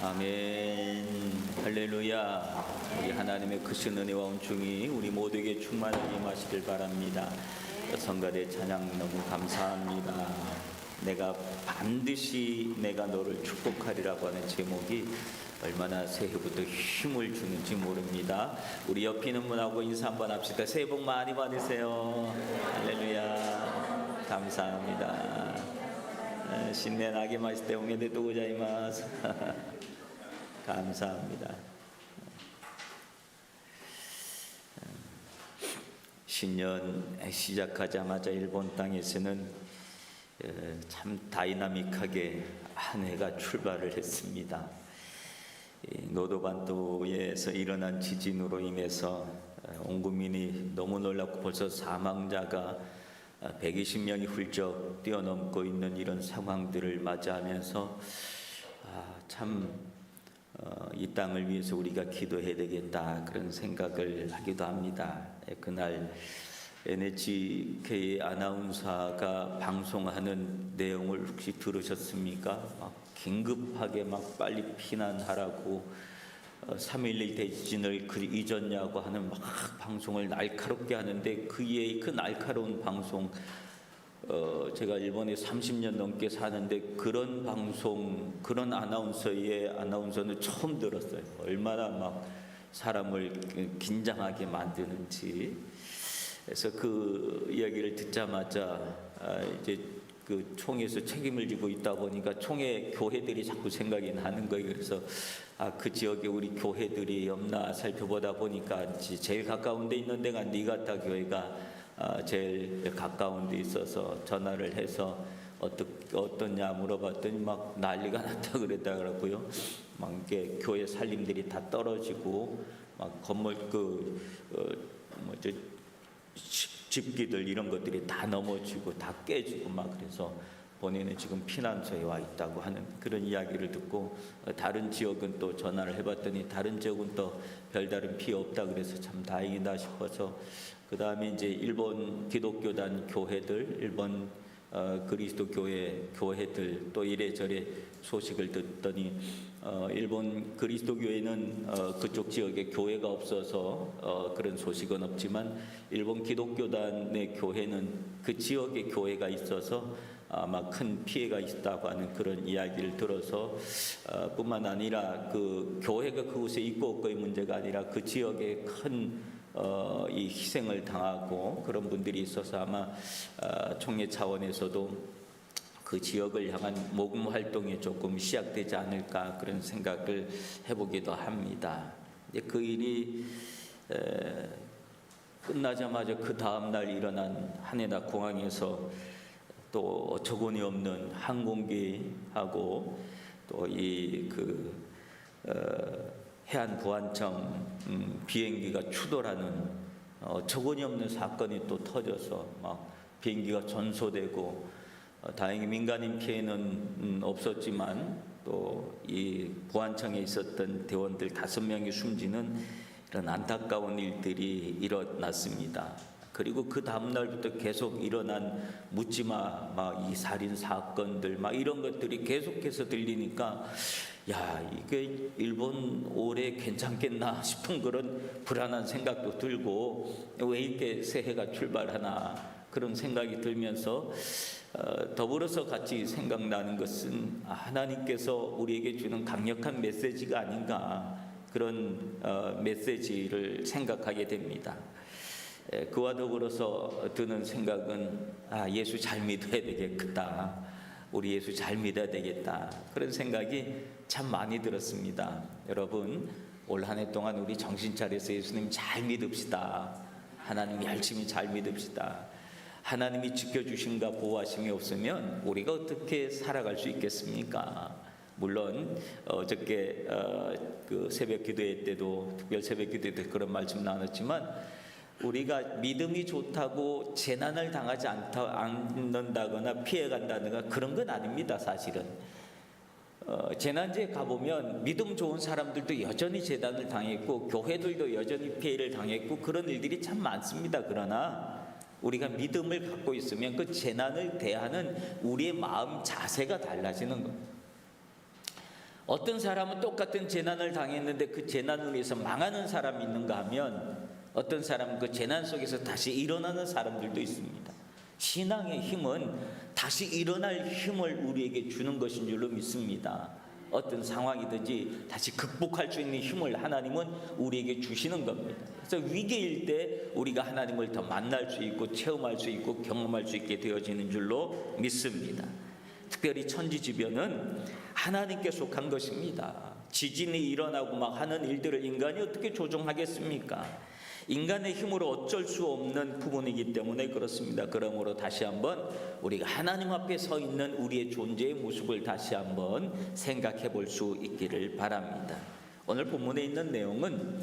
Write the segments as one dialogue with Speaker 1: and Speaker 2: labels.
Speaker 1: 아멘. 할렐루야. 우리 하나님의 크신 은혜와 온충이 우리 모두에게 충만하게 임하시길 바랍니다. 성가대 찬양 너무 감사합니다. 내가 반드시 내가 너를 축복하리라고 하는 제목이 얼마나 새해부터 힘을 주는지 모릅니다. 우리 옆에 있는 분하고 인사 한번 합시다. 새해 복 많이 받으세요. 할렐루야. 감사합니다. 신년明けましておめでとうございます。 감사합니다. 신년 시작하자마자 일본 땅에서는 참 다이나믹하게 한 해가 출발을 했습니다. 노도반도에서 일어난 지진으로 인해서 온 국민이 너무 놀랐고 벌써 사망자가 120명이 훌쩍 뛰어넘고 있는 이런 상황들을 맞이하면서 참 이 땅을 위해서 우리가 기도해야 되겠다 그런 생각을 하기도 합니다. 그날 NHK 아나운서가 방송하는 내용을 혹시 들으셨습니까? 막 긴급하게 막 빨리 피난하라고 3.11 대지진을 잊었냐고 하는 막 방송을 날카롭게 하는데 그 날카로운 방송 제가 일본에 30년 넘게 사는데 그런 방송, 그런 아나운서는 처음 들었어요. 얼마나 막 사람을 긴장하게 만드는지. 그래서 그 이야기를 듣자마자 이제 그 총회에서 책임을 지고 있다 보니까 총회 교회들이 자꾸 생각이 나는 거예요. 그래서 그 지역에 우리 교회들이 없나 살펴보다 보니까 제일 가까운 데 있는 데가 니가타 교회가 제일 가까운 데 있어서 전화를 해서 어떠냐 물어봤더니 막 난리가 났다 그랬더라고요. 막 이게 교회 살림들이 다 떨어지고 막 건물 집기들 이런 것들이 다 넘어지고 다 깨지고 막 그래서 본인은 지금 피난소에 와 있다고 하는 그런 이야기를 듣고 다른 지역은 또 전화를 해봤더니 다른 지역은 또 별다른 피해 없다 그래서 참 다행이다 싶어서 그 다음에 이제 일본 기독교단 교회들, 일본 그리스도 교회들 또 이래저래 소식을 듣더니 일본 그리스도 교회는 그쪽 지역에 교회가 없어서 그런 소식은 없지만 일본 기독교단의 교회는 그 지역에 교회가 있어서 아마 큰 피해가 있다고 하는 그런 이야기를 들어서 뿐만 아니라 그 교회가 그곳에 있고 없고의 문제가 아니라 그 지역에 큰 이 희생을 당하고 그런 분들이 있어서 아마 총회 차원에서도 그 지역을 향한 모금 활동이 조금 시작되지 않을까 그런 생각을 해보기도 합니다. 그 일이 끝나자마자 그 다음 날 일어난 하네다 공항에서 또 어처구니 없는 항공기하고 또 해안보안청 비행기가 추돌하는 어처구니 없는 사건이 또 터져서 막 비행기가 전소되고 다행히 민간인 피해는 없었지만 또 이 보안청에 있었던 대원들 5명이 숨지는 이런 안타까운 일들이 일어났습니다. 그리고 그 다음 날부터 계속 일어난 묻지마 막 이 살인 사건들 막 이런 것들이 계속해서 들리니까 야 이게 일본 올해 괜찮겠나 싶은 그런 불안한 생각도 들고 왜 이렇게 새해가 출발하나 그런 생각이 들면서 더불어서 같이 생각나는 것은 하나님께서 우리에게 주는 강력한 메시지가 아닌가 그런 메시지를 생각하게 됩니다. 그와 더불어서 드는 생각은 예수 잘 믿어야 되겠다. 우리 예수 잘 믿어야 되겠다. 그런 생각이 참 많이 들었습니다. 여러분 올 한 해 동안 우리 정신 차려서 예수님 잘 믿읍시다. 하나님 열심히 잘 믿읍시다. 하나님이 지켜주심과 보호하심이 없으면 우리가 어떻게 살아갈 수 있겠습니까? 물론 어저께 그 새벽 기도회 때도 특별 새벽 기도회 때 그런 말씀 나눴지만 우리가 믿음이 좋다고 재난을 당하지 않는다거나 피해간다거나 그런 건 아닙니다. 사실은 재난지에 가보면 믿음 좋은 사람들도 여전히 재난을 당했고 교회들도 여전히 피해를 당했고 그런 일들이 참 많습니다. 그러나 우리가 믿음을 갖고 있으면 그 재난을 대하는 우리의 마음 자세가 달라지는 겁니다. 어떤 사람은 똑같은 재난을 당했는데 그 재난으로 해서 망하는 사람이 있는가 하면 어떤 사람은 그 재난 속에서 다시 일어나는 사람들도 있습니다. 신앙의 힘은 다시 일어날 힘을 우리에게 주는 것인 줄로 믿습니다. 어떤 상황이든지 다시 극복할 수 있는 힘을 하나님은 우리에게 주시는 겁니다. 그래서 위기일 때 우리가 하나님을 더 만날 수 있고 체험할 수 있고 경험할 수 있게 되어지는 줄로 믿습니다. 특별히 천지지변은 하나님께 속한 것입니다. 지진이 일어나고 막 하는 일들을 인간이 어떻게 조종하겠습니까? 인간의 힘으로 어쩔 수 없는 부분이기 때문에 그렇습니다. 그러므로 다시 한번 우리가 하나님 앞에 서 있는 우리의 존재의 모습을 다시 한번 생각해 볼 수 있기를 바랍니다. 오늘 본문에 있는 내용은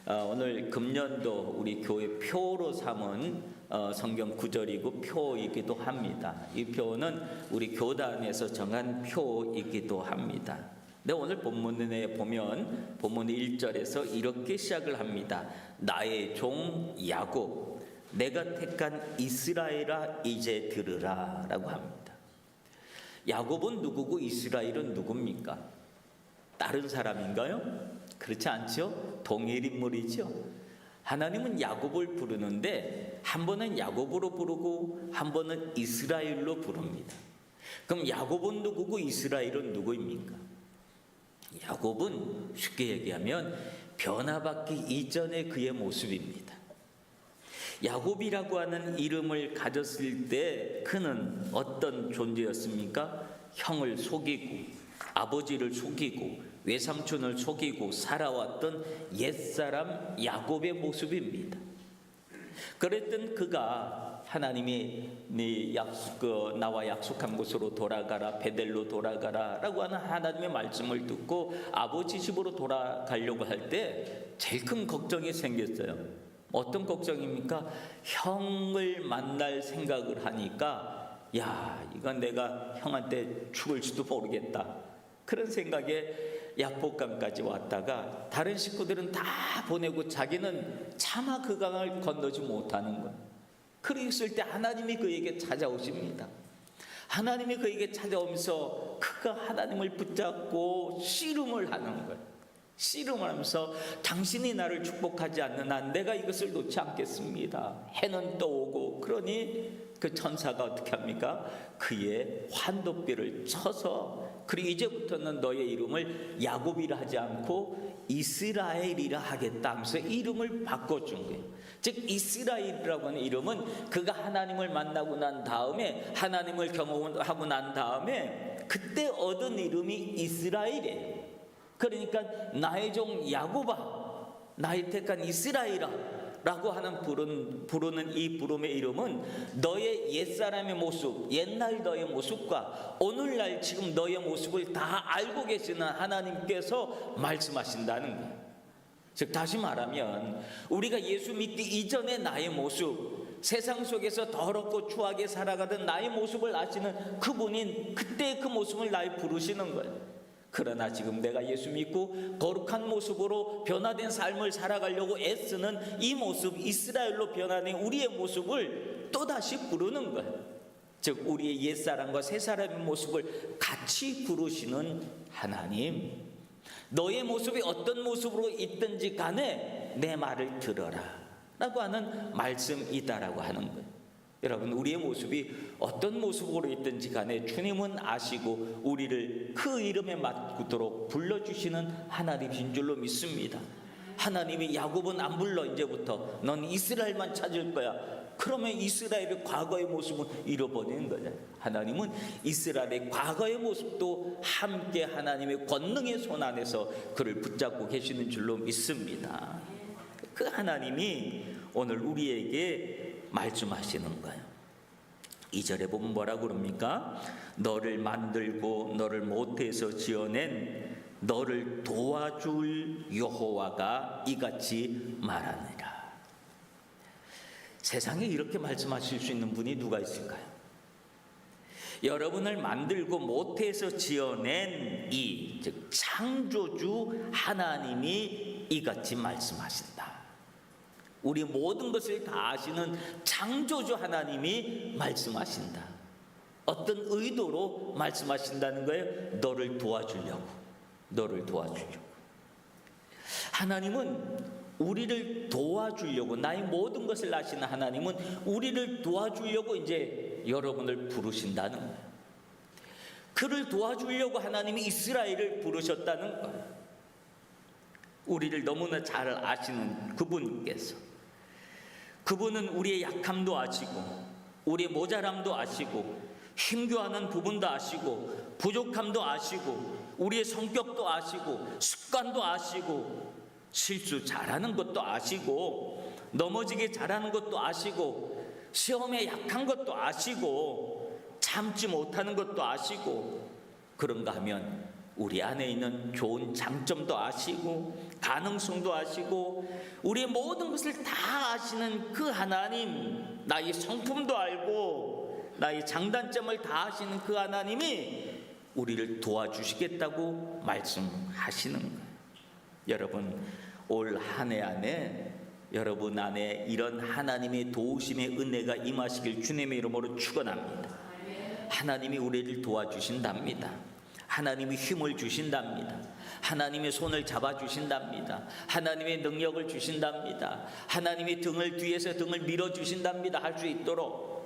Speaker 1: 오늘 금년도 우리 교회 표로 삼은 성경 구절이고 표이기도 합니다. 이 표는 우리 교단에서 정한 표이기도 합니다. 네, 오늘 본문에 보면 본문 1절에서 이렇게 시작을 합니다. 나의 종 야곱, 내가 택한 이스라엘아 이제 들으라 라고 합니다. 야곱은 누구고 이스라엘은 누굽니까? 다른 사람인가요? 그렇지 않죠? 동일 인물이죠. 하나님은 야곱을 부르는데 한 번은 야곱으로 부르고 한 번은 이스라엘로 부릅니다. 그럼 야곱은 누구고 이스라엘은 누구입니까? 야곱은 쉽게 얘기하면 변화받기 이전의 그의 모습입니다. 야곱이라고 하는 이름을 가졌을 때 그는 어떤 존재였습니까? 형을 속이고 아버지를 속이고 외삼촌을 속이고 살아왔던 옛사람 야곱의 모습입니다. 그랬던 그가 하나님이 나와 약속한 곳으로 돌아가라, 베델로 돌아가라 라고 하는 하나님의 말씀을 듣고 아버지 집으로 돌아가려고 할 때 제일 큰 걱정이 생겼어요. 어떤 걱정입니까? 형을 만날 생각을 하니까 이건 내가 형한테 죽을지도 모르겠다, 그런 생각에 약복강까지 왔다가 다른 식구들은 다 보내고 자기는 차마 그 강을 건너지 못하는 거예요. 그랬을 때 하나님이 그에게 찾아오십니다. 하나님이 그에게 찾아오면서 그가 하나님을 붙잡고 씨름을 하는 거예요. 씨름을 하면서 당신이 나를 축복하지 않는 한 내가 이것을 놓지 않겠습니다. 해는 떠오고 그러니 그 천사가 어떻게 합니까? 그의 환도뼈를 쳐서 그리고 이제부터는 너의 이름을 야곱이라 하지 않고 이스라엘이라 하겠다 하면서 이름을 바꿔준 거예요. 즉 이스라엘이라고 하는 이름은 그가 하나님을 만나고 난 다음에 하나님을 경험하고 난 다음에 그때 얻은 이름이 이스라엘이에요. 그러니까 나의 종 야곱아, 나의 택한 이스라엘아 라고 하는 부르는 이 부름의 이름은 너의 옛사람의 모습, 옛날 너의 모습과 오늘날 지금 너의 모습을 다 알고 계시는 하나님께서 말씀하신다는 거예요. 즉 다시 말하면 우리가 예수 믿기 이전의 나의 모습, 세상 속에서 더럽고 추하게 살아가던 나의 모습을 아시는 그분이 그때의 그 모습을 날 부르시는 거예요. 그러나 지금 내가 예수 믿고 거룩한 모습으로 변화된 삶을 살아가려고 애쓰는 이 모습, 이스라엘로 변화된 우리의 모습을 또다시 부르는 거예요. 즉 우리의 옛사람과 새사람의 모습을 같이 부르시는 하나님, 너의 모습이 어떤 모습으로 있든지 간에 내 말을 들어라 라고 하는 말씀이다라고 하는 거예요. 여러분, 우리의 모습이 어떤 모습으로 있든지 간에 주님은 아시고 우리를 그 이름에 맞도록 불러주시는 하나님이신 줄로 믿습니다. 하나님이 야곱은 안 불러, 이제부터 넌 이스라엘만 찾을 거야. 그러면 이스라엘의 과거의 모습은 잃어버리는 거죠. 하나님은 이스라엘의 과거의 모습도 함께 하나님의 권능의 손 안에서 그를 붙잡고 계시는 줄로 믿습니다. 그 하나님이 오늘 우리에게 말씀하시는 거예요. 2절에 보면 뭐라고 그럽니까? 너를 만들고 너를 모태에서 지어낸 너를 도와줄 여호와가 이같이 말하느라. 세상에 이렇게 말씀하실 수 있는 분이 누가 있을까요? 여러분을 만들고 모태에서 지어낸 즉 창조주 하나님이 이같이 말씀하신다. 우리 모든 것을 다 아시는 창조주 하나님이 말씀하신다. 어떤 의도로 말씀하신다는 거예요? 너를 도와주려고. 너를 도와주려고. 하나님은 우리를 도와주려고, 나의 모든 것을 아시는 하나님은 우리를 도와주려고 이제 여러분을 부르신다는 거예요. 그를 도와주려고 하나님이 이스라엘을 부르셨다는 거예요. 우리를 너무나 잘 아시는 그분께서, 그분은 우리의 약함도 아시고 우리의 모자람도 아시고 힘겨워하는 부분도 아시고 부족함도 아시고 우리의 성격도 아시고 습관도 아시고 실수 잘하는 것도 아시고 넘어지게 잘하는 것도 아시고 시험에 약한 것도 아시고 참지 못하는 것도 아시고, 그런가 하면 우리 안에 있는 좋은 장점도 아시고 가능성도 아시고 우리의 모든 것을 다 아시는 그 하나님, 나의 성품도 알고 나의 장단점을 다 아시는 그 하나님이 우리를 도와주시겠다고 말씀하시는 거예요. 여러분, 올 한 해 안에 여러분 안에 이런 하나님의 도우심의 은혜가 임하시길 주님의 이름으로 축원합니다. 하나님이 우리를 도와주신답니다. 하나님이 힘을 주신답니다. 하나님의 손을 잡아주신답니다. 하나님의 능력을 주신답니다. 하나님이 뒤에서 등을 밀어주신답니다. 할 수 있도록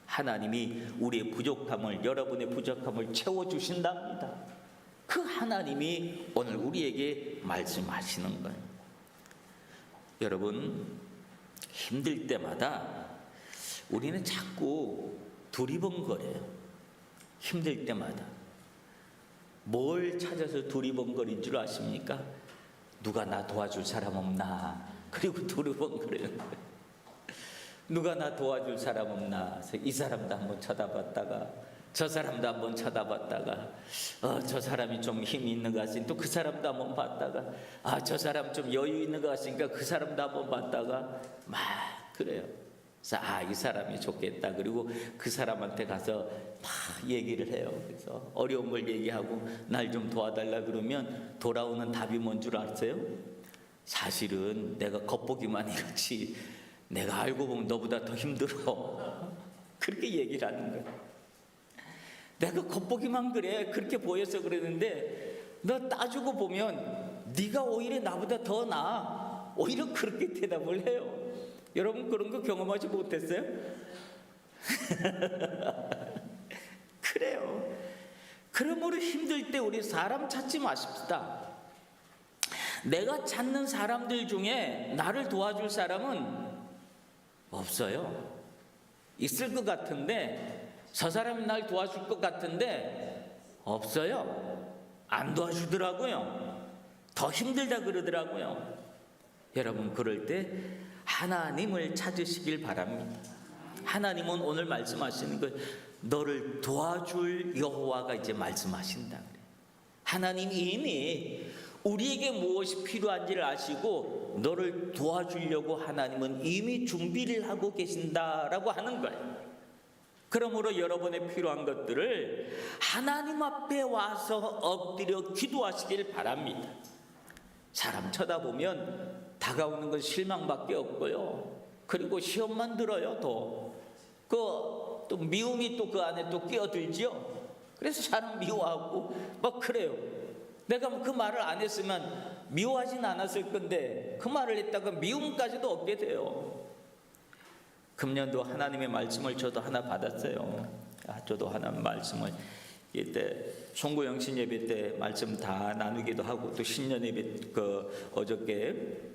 Speaker 1: 하나님이 우리의 부족함을, 여러분의 부족함을 채워주신답니다. 그 하나님이 오늘 우리에게 말씀하시는 거예요. 여러분, 힘들 때마다 우리는 자꾸 두리번거려요. 힘들 때마다 뭘 찾아서 두리번거린 줄 아십니까? 누가 나 도와줄 사람 없나? 그리고 두리번거리는 거예요. 누가 나 도와줄 사람 없나? 이 사람도 한번 쳐다봤다가 저 사람도 한번 쳐다봤다가 저 사람이 좀 힘이 있는 것 같으니 또 그 사람도 한번 봤다가 저 사람 좀 여유 있는 것 같으니까 그 사람도 한번 봤다가 막 그래요. 그래서 이 사람이 좋겠다. 그리고 그 사람한테 가서 막 얘기를 해요. 그래서 어려운 걸 얘기하고 날 좀 도와달라 그러면 돌아오는 답이 뭔 줄 아세요? 사실은 내가 겉보기만 이렇지 내가 알고 보면 너보다 더 힘들어. 그렇게 얘기를 하는 거예요. 내가 겉보기만 그래. 그렇게 보여서 그러는데 너 따지고 보면 네가 오히려 나보다 더 나아. 오히려 그렇게 대답을 해요. 여러분 그런 거 경험하지 못했어요? 그래요. 그러므로 힘들 때 우리 사람 찾지 마십시다. 내가 찾는 사람들 중에 나를 도와줄 사람은 없어요. 있을 것 같은데 저 사람이 날 도와줄 것 같은데 없어요. 안 도와주더라고요. 더 힘들다 그러더라고요. 여러분 그럴 때 하나님을 찾으시길 바랍니다. 하나님은 오늘 말씀하시는 거 너를 도와줄 여호와가 이제 말씀하신다 그래요. 하나님이 이미 우리에게 무엇이 필요한지를 아시고 너를 도와주려고 하나님은 이미 준비를 하고 계신다라고 하는 거예요. 그러므로 여러분의 필요한 것들을 하나님 앞에 와서 엎드려 기도하시길 바랍니다. 사람 쳐다보면 다가오는 건 실망밖에 없고요. 그리고 시험만 들어요. 또 미움이 또 그 안에 또 끼어들죠. 그래서 사람 미워하고 막 그래요. 내가 그 말을 안 했으면 미워하진 않았을 건데 그 말을 했다가 미움까지도 얻게 돼요. 금년도 하나님의 말씀을 저도 하나 받았어요. 저도 하나님 말씀을 이때 송구 영신 예배 때 말씀 다 나누기도 하고 또 신년 예배 어저께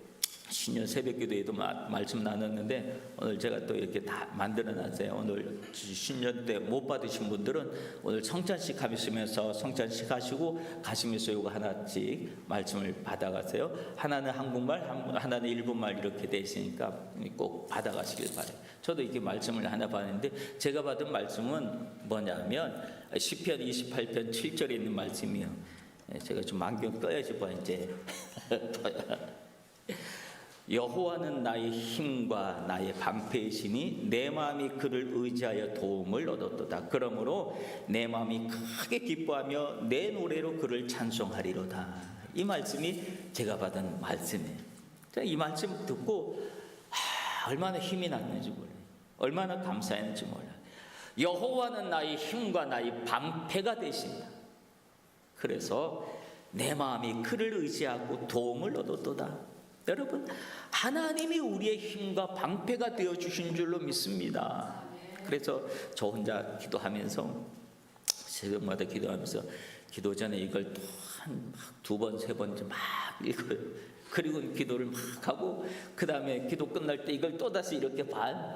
Speaker 1: 신년 새벽기도에도 말씀 나눴는데 오늘 제가 또 이렇게 다 만들어놨어요. 오늘 신년 때 못 받으신 분들은 오늘 성찬식 하시면서 성찬식 하시고 가시면서 이거 하나씩 말씀을 받아가세요. 하나는 한국말, 하나는 일본말 이렇게 돼 있으니까 꼭 받아가시길 바래요. 저도 이렇게 말씀을 하나 받았는데 제가 받은 말씀은 뭐냐면 시편 28편 7절에 있는 말씀이에요. 제가 좀 안경 떠야지 뭐 이제 여호와는 나의 힘과 나의 방패이시니 내 마음이 그를 의지하여 도움을 얻었도다. 그러므로 내 마음이 크게 기뻐하며 내 노래로 그를 찬송하리로다. 이 말씀이 제가 받은 말씀이에요. 이 말씀 듣고 얼마나 힘이 났는지 몰라요. 얼마나 감사했는지 몰라요. 여호와는 나의 힘과 나의 방패가 되신다. 그래서 내 마음이 그를 의지하고 도움을 얻었도다. 여러분, 하나님이 우리의 힘과 방패가 되어주신 줄로 믿습니다. 그래서 저 혼자 기도하면서, 새벽마다 기도하면서 기도 전에 이걸 또 한 두 번, 세 번째 막 읽어요. 그리고 기도를 막 하고, 그 다음에 기도 끝날 때 이걸 또다시 이렇게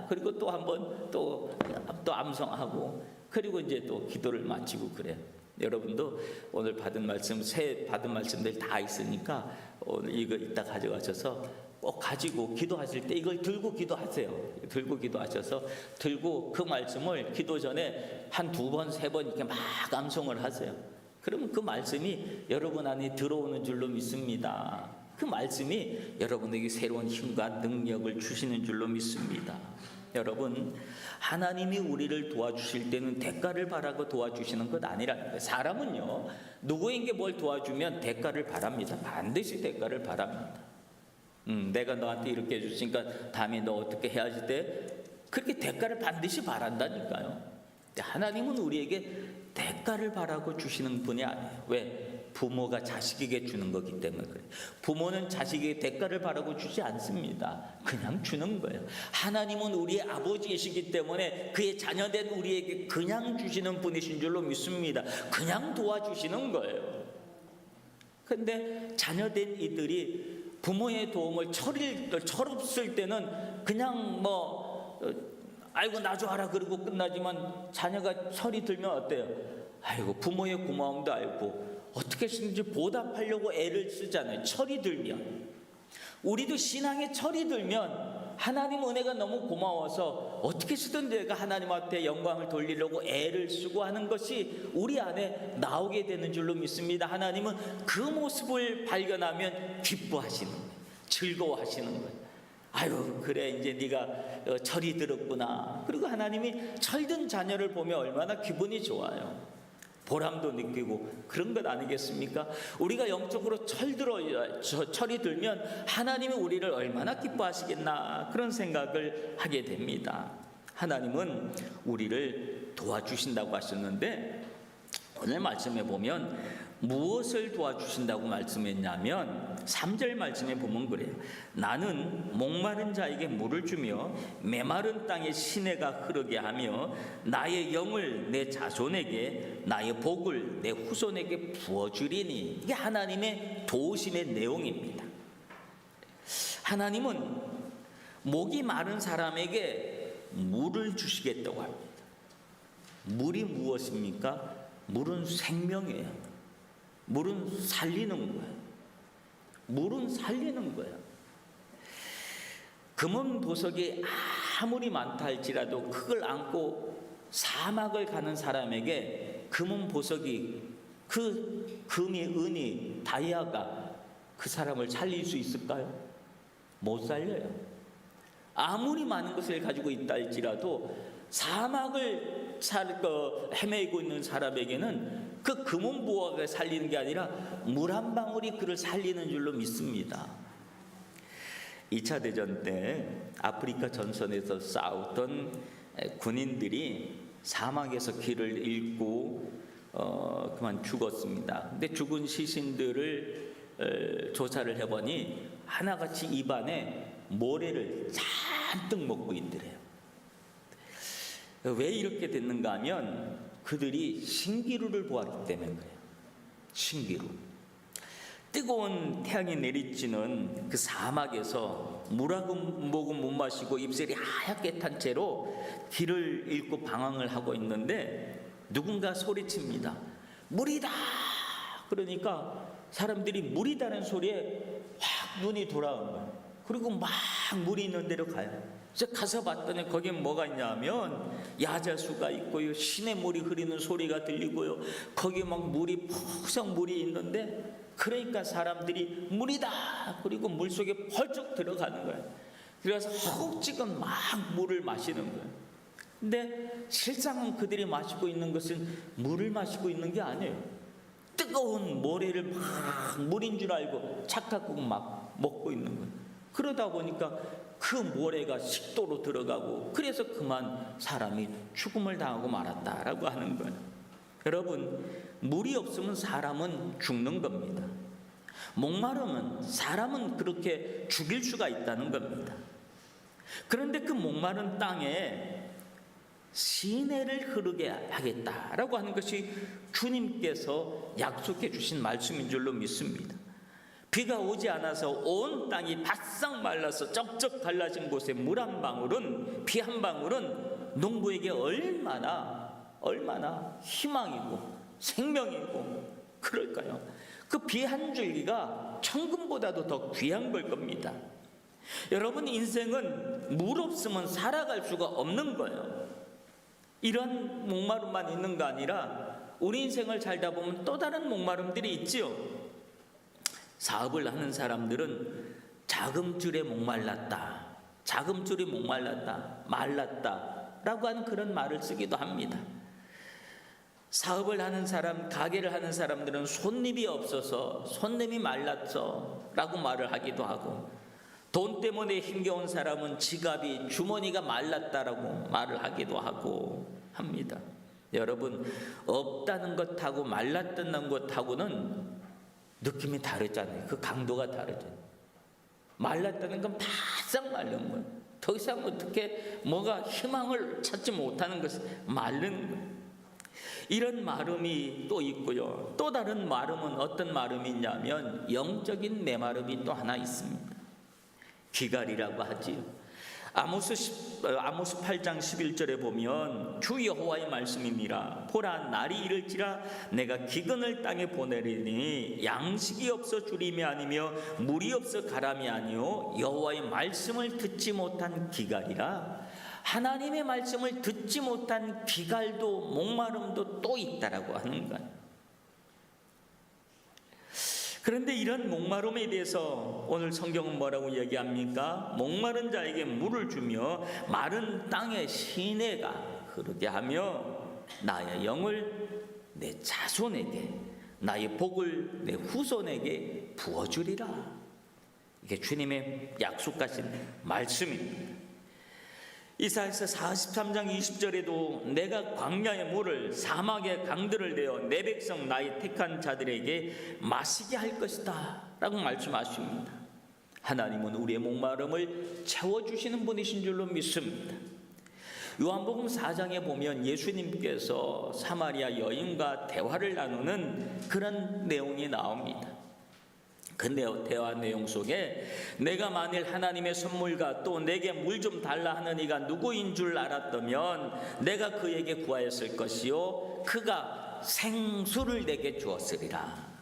Speaker 1: 그리고 또 한 번 또 암송하고, 그리고 이제 또 기도를 마치고 그래요. 여러분도 오늘 받은 말씀, 새 받은 말씀들 다 있으니까 오늘 이거 이따 가져가셔서 꼭 가지고 기도하실 때 이걸 들고 기도하세요. 들고 기도하셔서 들고 그 말씀을 기도 전에 한 두 번, 세 번 이렇게 막 암송을 하세요. 그러면 그 말씀이 여러분 안에 들어오는 줄로 믿습니다. 그 말씀이 여러분에게 새로운 힘과 능력을 주시는 줄로 믿습니다. 여러분, 하나님이 우리를 도와주실 때는 대가를 바라고 도와주시는 것 아니라는 거예요. 사람은요, 누구에게 뭘 도와주면 대가를 바랍니다. 반드시 대가를 바랍니다. 내가 너한테 이렇게 해줬으니까 다음에 너 어떻게 해야지 때, 그렇게 대가를 반드시 바란다니까요. 하나님은 우리에게 대가를 바라고 주시는 분이 아니에요. 왜? 부모가 자식에게 주는 거기 때문에 그래요. 부모는 자식에게 대가를 바라고 주지 않습니다. 그냥 주는 거예요. 하나님은 우리의 아버지이시기 때문에 그의 자녀된 우리에게 그냥 주시는 분이신 줄로 믿습니다. 그냥 도와주시는 거예요. 그런데 자녀된 이들이 부모의 도움을 철없을 때는 그냥 아이고 놔줘라 그러고 끝나지만, 자녀가 철이 들면 어때요? 아이고 부모의 고마움도 알고 어떻게 쓰는지 보답하려고 애를 쓰잖아요. 철이 들면. 우리도 신앙에 철이 들면 하나님 은혜가 너무 고마워서 어떻게 쓰든 내가 하나님한테 영광을 돌리려고 애를 쓰고 하는 것이 우리 안에 나오게 되는 줄로 믿습니다. 하나님은 그 모습을 발견하면 기뻐하시는 거예요. 즐거워하시는 거예요. 아유 그래 이제 네가 철이 들었구나. 그리고 하나님이 철든 자녀를 보면 얼마나 기분이 좋아요. 보람도 느끼고 그런 것 아니겠습니까? 우리가 영적으로 철이 들면 하나님이 우리를 얼마나 기뻐하시겠나, 그런 생각을 하게 됩니다. 하나님은 우리를 도와주신다고 하셨는데, 오늘 말씀에 보면 무엇을 도와주신다고 말씀했냐면 3절 말씀에 보면 그래요. 나는 목마른 자에게 물을 주며 메마른 땅에 시내가 흐르게 하며 나의 영을 내 자손에게 나의 복을 내 후손에게 부어주리니. 이게 하나님의 도우심의 내용입니다. 하나님은 목이 마른 사람에게 물을 주시겠다고 합니다. 물이 무엇입니까? 물은 생명이에요. 물은 살리는 거예요. 물은 살리는 거예요. 금은 보석이 아무리 많다 할지라도 그걸 안고 사막을 가는 사람에게 금은 보석이, 그 금이, 은이, 다이아가 그 사람을 살릴 수 있을까요? 못 살려요. 아무리 많은 것을 가지고 있다 할지라도 사막을 헤매고 있는 사람에게는 그 금은 보화가 살리는 게 아니라 물 한 방울이 그를 살리는 줄로 믿습니다. 2차 대전 때 아프리카 전선에서 싸웠던 군인들이 사막에서 길을 잃고 그만 죽었습니다. 근데 죽은 시신들을 조사를 해보니 하나같이 입안에 모래를 잔뜩 먹고 있더래요. 왜 이렇게 됐는가 하면 그들이 신기루를 보았기 때문에 그래요. 신기루. 뜨거운 태양이 내리쬐는 그 사막에서 물 한 모금 못 마시고 입술이 하얗게 탄 채로 길을 잃고 방황을 하고 있는데 누군가 소리칩니다. 물이다! 그러니까 사람들이 물이다는 소리에 확 눈이 돌아온 거예요. 그리고 막 물이 있는 데로 가요. 그래서 가서 봤더니 거기에 뭐가 있냐면 야자수가 있고요, 시냇물이 흐르는 소리가 들리고요, 거기에 막 물이 퍽석 물이 있는데, 그러니까 사람들이 물이다! 그리고 물속에 펄쩍 들어가는 거예요. 그래서 허겁지겁 막 물을 마시는 거예요. 근데 실상은 그들이 마시고 있는 것은 물을 마시고 있는 게 아니에요. 뜨거운 모래를 막 물인 줄 알고 착각하고 막 먹고 있는 거예요. 그러다 보니까 그 모래가 식도로 들어가고, 그래서 그만 사람이 죽음을 당하고 말았다라고 하는 거예요. 여러분, 물이 없으면 사람은 죽는 겁니다. 목마르면 사람은 그렇게 죽일 수가 있다는 겁니다. 그런데 그 목마른 땅에 시내를 흐르게 하겠다라고 하는 것이 주님께서 약속해 주신 말씀인 줄로 믿습니다. 비가 오지 않아서 온 땅이 바싹 말라서 쩍쩍 갈라진 곳에 물 한 방울은, 비 한 방울은 농부에게 얼마나 희망이고 생명이고 그럴까요? 그 비 한 줄기가 천금보다도 더 귀한 걸 겁니다. 여러분, 인생은 물 없으면 살아갈 수가 없는 거예요. 이런 목마름만 있는 거 아니라 우리 인생을 살다 보면 또 다른 목마름들이 있지요. 사업을 하는 사람들은 자금줄에 목말랐다, 자금줄이 목말랐다, 말랐다 라고 하는 그런 말을 쓰기도 합니다. 사업을 하는 사람, 가게를 하는 사람들은 손님이 없어서 손님이 말랐어 라고 말을 하기도 하고, 돈 때문에 힘겨운 사람은 지갑이, 주머니가 말랐다라고 말을 하기도 하고 합니다. 여러분, 없다는 것하고 말랐다는 것하고는 느낌이 다르잖아요. 그 강도가 다르잖아요. 말랐다는 건 바싹 마른 거예요. 더 이상 어떻게 뭐가 희망을 찾지 못하는 것은 마른 거예요. 이런 마름이 또 있고요. 또 다른 마름은 어떤 마름이 있냐면 영적인 메마름이 또 하나 있습니다. 기갈이라고 하지요. 아모스 8장 11절에 보면 주 여호와의 말씀입니다. 보라, 날이 이를지라 내가 기근을 땅에 보내리니 양식이 없어 주림이 아니며 물이 없어 가람이 아니요 여호와의 말씀을 듣지 못한 기갈이라. 하나님의 말씀을 듣지 못한 기갈도 목마름도 또 있다라고 하는 거예요. 그런데 이런 목마름에 대해서 오늘 성경은 뭐라고 얘기합니까? 목마른 자에게 물을 주며 마른 땅에 시내가 흐르게 하며 나의 영을 내 자손에게, 나의 복을 내 후손에게 부어주리라. 이게 주님의 약속하신 말씀입니다. 이사야서 43장 20절에도 내가 광야의 물을, 사막의 강들을 내어 내 백성 나의 택한 자들에게 마시게 할 것이다 라고 말씀하십니다. 하나님은 우리의 목마름을 채워주시는 분이신 줄로 믿습니다. 요한복음 4장에 보면 예수님께서 사마리아 여인과 대화를 나누는 그런 내용이 나옵니다. 그 대화 내용 속에 내가 만일 하나님의 선물과 또 내게 물 좀 달라 하는 이가 누구인 줄 알았다면 내가 그에게 구하였을 것이요 그가 생수를 내게 주었으리라.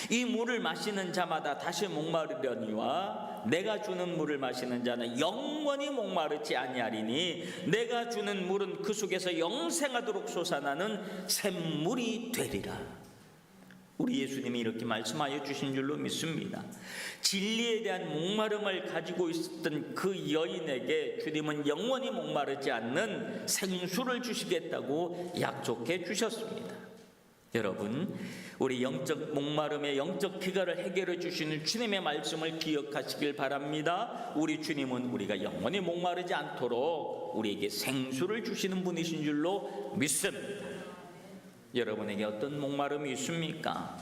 Speaker 1: 이 물을 마시는 자마다 다시 목마르려니와 내가 주는 물을 마시는 자는 영원히 목마르지 아니하리니 내가 주는 물은 그 속에서 영생하도록 솟아나는 샘물이 되리라. 우리 예수님이 이렇게 말씀하여 주신 줄로 믿습니다. 진리에 대한 목마름을 가지고 있었던 그 여인에게 주님은 영원히 목마르지 않는 생수를 주시겠다고 약속해 주셨습니다. 여러분, 우리 영적 목마름의 영적 기갈을 해결해 주시는 주님의 말씀을 기억하시길 바랍니다. 우리 주님은 우리가 영원히 목마르지 않도록 우리에게 생수를 주시는 분이신 줄로 믿습니다. 여러분에게 어떤 목마름이 있습니까?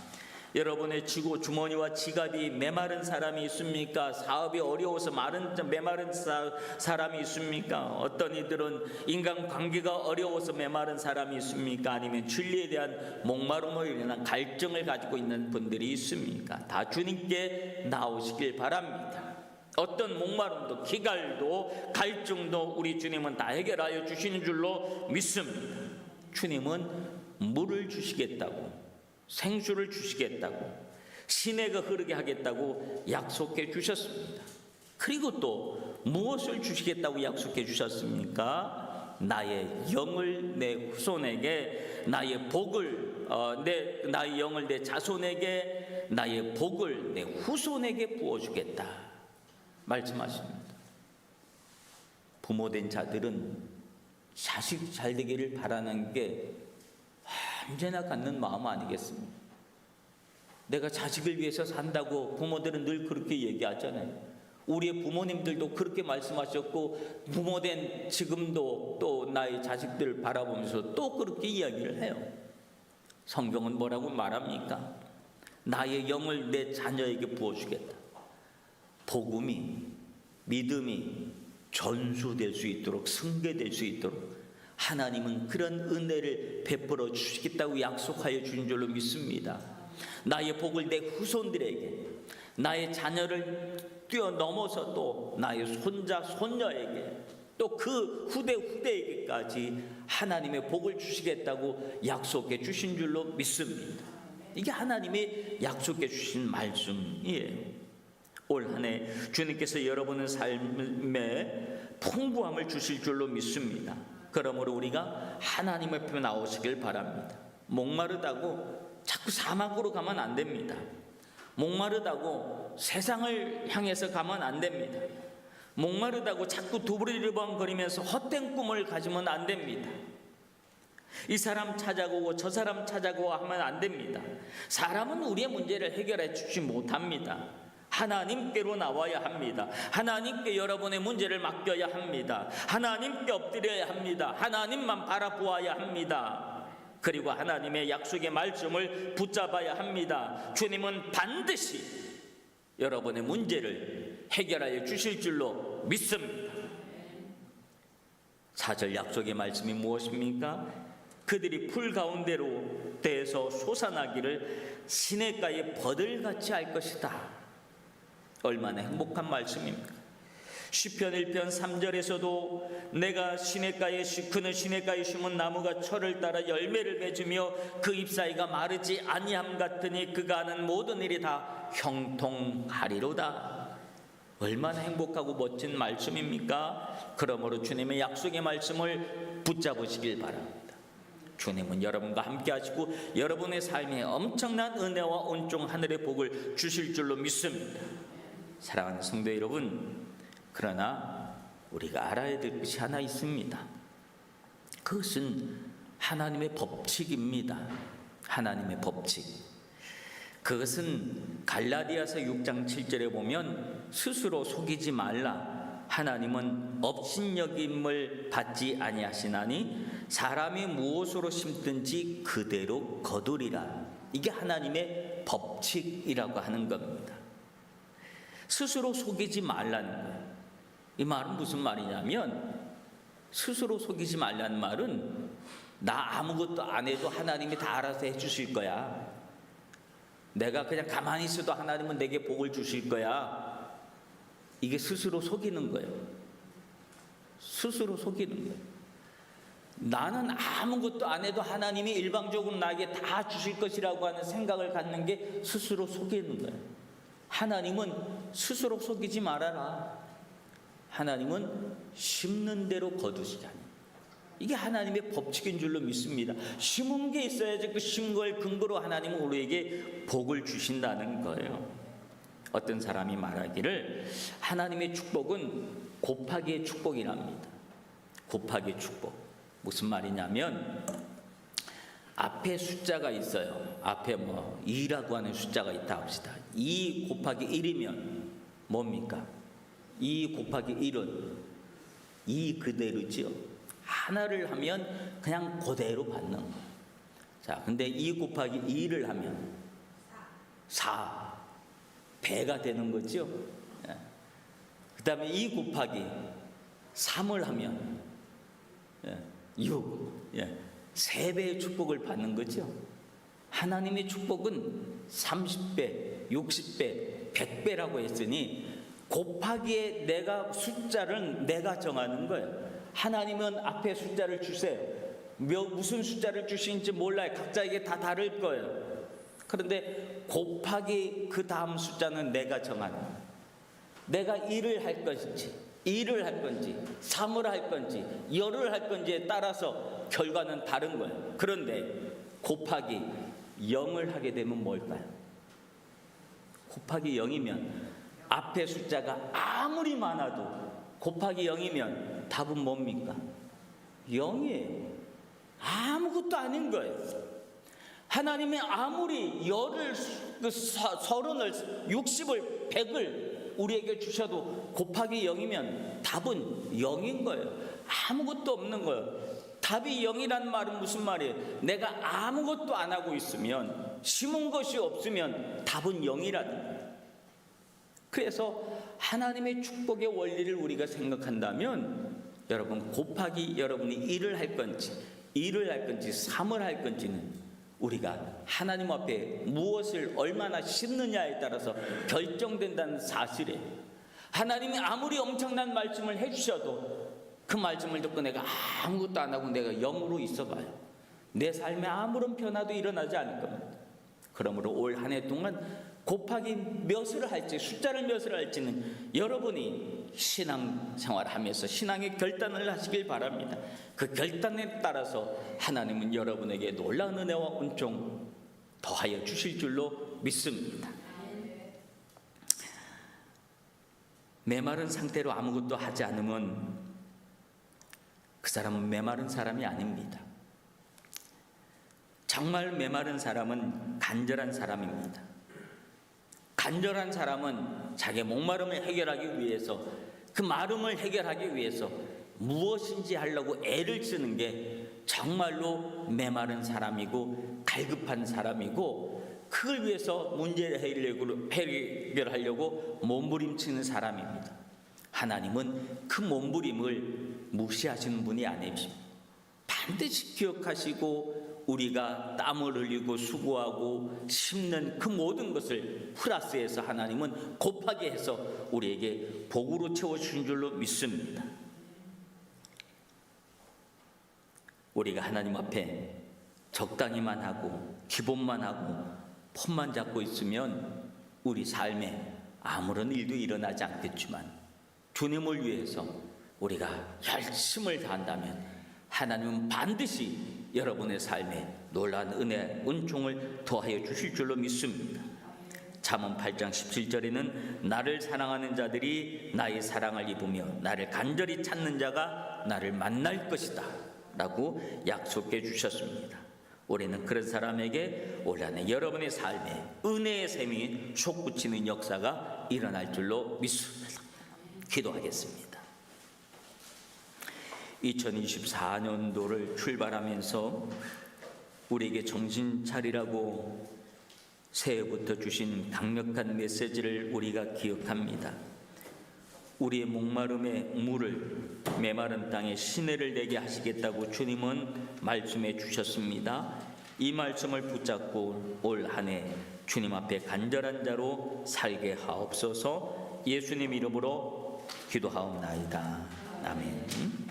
Speaker 1: 여러분의 주머니와 지갑이 메마른 사람이 있습니까? 사업이 어려워서 메마른 사람이 있습니까? 어떤 이들은 인간관계가 어려워서 메마른 사람이 있습니까? 아니면 진리에 대한 목마름으로 인한 갈증을 가지고 있는 분들이 있습니까? 다 주님께 나오시길 바랍니다. 어떤 목마름도 기갈도 갈증도 우리 주님은 다 해결하여 주시는 줄로 믿습니다. 주님은 물을 주시겠다고, 생수를 주시겠다고, 시내가 흐르게 하겠다고 약속해 주셨습니다. 그리고 또 무엇을 주시겠다고 약속해 주셨습니까? 나의 영을 내 후손에게, 나의 복을 나의 영을 내 자손에게, 나의 복을 내 후손에게 부어주겠다 말씀하십니다. 부모된 자들은 자식 잘 되기를 바라는 게 언제나 갖는 마음 아니겠습니까? 내가 자식을 위해서 산다고 부모들은 늘 그렇게 얘기하잖아요. 우리의 부모님들도 그렇게 말씀하셨고 부모된 지금도 또 나의 자식들을 바라보면서 또 그렇게 이야기를 해요. 성경은 뭐라고 말합니까? 나의 영을 내 자녀에게 부어주겠다. 복음이, 믿음이 전수될 수 있도록, 승계될 수 있도록 하나님은 그런 은혜를 베풀어 주시겠다고 약속하여 주신 줄로 믿습니다. 나의 복을 내 후손들에게, 나의 자녀를 뛰어넘어서 또 나의 손자, 손녀에게, 또 그 후대에게까지 하나님의 복을 주시겠다고 약속해 주신 줄로 믿습니다. 이게 하나님이 약속해 주신 말씀이에요. 올 한 해 주님께서 여러분의 삶에 풍부함을 주실 줄로 믿습니다. 그러므로 우리가 하나님 앞에 나오시길 바랍니다. 목마르다고 자꾸 사막으로 가면 안 됩니다. 목마르다고 세상을 향해서 가면 안 됩니다. 목마르다고 자꾸 두리번거리면서 헛된 꿈을 가지면 안 됩니다. 이 사람 찾아오고 저 사람 찾아오고 하면 안 됩니다. 사람은 우리의 문제를 해결해 주지 못합니다. 하나님께로 나와야 합니다. 하나님께 여러분의 문제를 맡겨야 합니다. 하나님께 엎드려야 합니다. 하나님만 바라보아야 합니다. 그리고 하나님의 약속의 말씀을 붙잡아야 합니다. 주님은 반드시 여러분의 문제를 해결하여 주실 줄로 믿습니다. 4절 약속의 말씀이 무엇입니까? 그들이 풀 가운데로 대해서 솟아나기를 시냇가에 버들같이 할 것이다. 얼마나 행복한 말씀입니까? 시편 1편 3절에서도 내가 그는 시냇가에 심은 나무가 철을 따라 열매를 맺으며 그 잎사이가 마르지 아니함 같으니 그가 하는 모든 일이 다 형통하리로다. 얼마나 행복하고 멋진 말씀입니까? 그러므로 주님의 약속의 말씀을 붙잡으시길 바랍니다. 주님은 여러분과 함께 하시고 여러분의 삶에 엄청난 은혜와 온종 하늘의 복을 주실 줄로 믿습니다. 사랑하는 성도 여러분, 그러나 우리가 알아야 될 것이 하나 있습니다. 그것은 하나님의 법칙입니다. 하나님의 법칙. 그것은 갈라디아서 6장 7절에 보면 스스로 속이지 말라. 하나님은 업신여김을 받지 아니하시나니 사람이 무엇으로 심든지 그대로 거두리라. 이게 하나님의 법칙이라고 하는 겁니다. 스스로 속이지 말라는 거예요. 이 말은 무슨 말이냐면, 스스로 속이지 말라는 말은 나 아무것도 안 해도 하나님이 다 알아서 해주실 거야. 내가 그냥 가만히 있어도 하나님은 내게 복을 주실 거야. 이게 스스로 속이는 거예요. 스스로 속이는 거예요. 나는 아무것도 안 해도 하나님이 일방적으로 나에게 다 주실 것이라고 하는 생각을 갖는 게 스스로 속이는 거예요. 하나님은 스스로 속이지 말아라. 하나님은 심는 대로 거두시자니. 이게 하나님의 법칙인 줄로 믿습니다. 심은 게 있어야지 그 심은 걸 근거로 하나님은 우리에게 복을 주신다는 거예요. 어떤 사람이 말하기를 하나님의 축복은 곱하기의 축복이랍니다. 곱하기의 축복. 무슨 말이냐면 앞에 숫자가 있어요. 앞에 2라고 하는 숫자가 있다 합시다. 2 곱하기 1이면 뭡니까? 2 곱하기 1은 2 그대로지요. 하나를 하면 그냥 그대로 받는 거예요. 자, 근데 2 곱하기 2를 하면 4 배가 되는 거죠. 그 다음에 2 곱하기 3을 하면 6 3배의 축복을 받는 거죠. 하나님의 축복은 30배, 60배, 100배라고 했으니 곱하기에 내가 숫자를 내가 정하는 거예요. 하나님은 앞에 숫자를 주세요. 무슨 숫자를 주시는지 몰라요. 각자에게 다 다를 거예요. 그런데 곱하기 그 다음 숫자는 내가 정하는 거예요. 내가 1을 할 것인지 2를 할 건지 3을 할 건지 열을 할 건지에 따라서 결과는 다른 거예요. 그런데 곱하기 0을 하게 되면 뭘까요? 곱하기 0이면 앞에 숫자가 아무리 많아도 곱하기 0이면 답은 뭡니까? 0이에요. 아무것도 아닌 거예요. 하나님이 아무리 열을, 30을, 60을, 100을 우리에게 주셔도 곱하기 0이면 답은 0인 거예요. 아무것도 없는 거예요. 답이 0이란 말은 무슨 말이에요? 내가 아무것도 안 하고 있으면, 심은 것이 없으면 답은 0이라는 거예요. 그래서 하나님의 축복의 원리를 우리가 생각한다면, 여러분 곱하기 여러분이 일을 할 건지 3을 할 건지는 우리가 하나님 앞에 무엇을 얼마나 심느냐에 따라서 결정된다는 사실에, 하나님이 아무리 엄청난 말씀을 해주셔도 그 말씀을 듣고 내가 아무것도 안 하고 내가 0으로 있어봐요. 내 삶에 아무런 변화도 일어나지 않을 겁니다. 그러므로 올 한 해 동안 곱하기 몇을 할지, 숫자를 몇을 할지는 여러분이 신앙생활 하면서 신앙의 결단을 하시길 바랍니다. 그 결단에 따라서 하나님은 여러분에게 놀라운 은혜와 은총 더하여 주실 줄로 믿습니다. 메마른 상태로 아무것도 하지 않으면 그 사람은 메마른 사람이 아닙니다. 정말 메마른 사람은 간절한 사람입니다. 간절한 사람은 자기의 목마름을 해결하기 위해서, 그 마름을 해결하기 위해서 무엇인지 하려고 애를 쓰는 게 정말로 메마른 사람이고 갈급한 사람이고, 그걸 위해서 문제를 해결하려고 몸부림치는 사람입니다. 하나님은 그 몸부림을 무시하시는 분이 아니십니다. 반드시 기억하시고 우리가 땀을 흘리고 수고하고 심는 그 모든 것을 플러스해서 하나님은 곱하게 해서 우리에게 복으로 채워주신 줄로 믿습니다. 우리가 하나님 앞에 적당히만 하고 기본만 하고 폰만 잡고 있으면 우리 삶에 아무런 일도 일어나지 않겠지만, 주님을 위해서 우리가 열심을 다한다면 하나님은 반드시 여러분의 삶에 놀라운 은혜, 은총을 더하여 주실 줄로 믿습니다. 잠언 8장 17절에는 나를 사랑하는 자들이 나의 사랑을 입으며 나를 간절히 찾는 자가 나를 만날 것이다 라고 약속해 주셨습니다. 올해는 그런 사람에게 올 한 해 여러분의 삶에 은혜의 샘이 솟구치는 역사가 일어날 줄로 믿습니다. 기도하겠습니다. 2024년도를 출발하면서 우리에게 정신 차리라고 새해부터 주신 강력한 메시지를 우리가 기억합니다. 우리의 목마름의 물을 메마른 땅에 시내를 내게 하시겠다고 주님은 말씀해 주셨습니다. 이 말씀을 붙잡고 올 한 해 주님 앞에 간절한 자로 살게 하옵소서. 예수님 이름으로 기도하옵나이다. 아멘.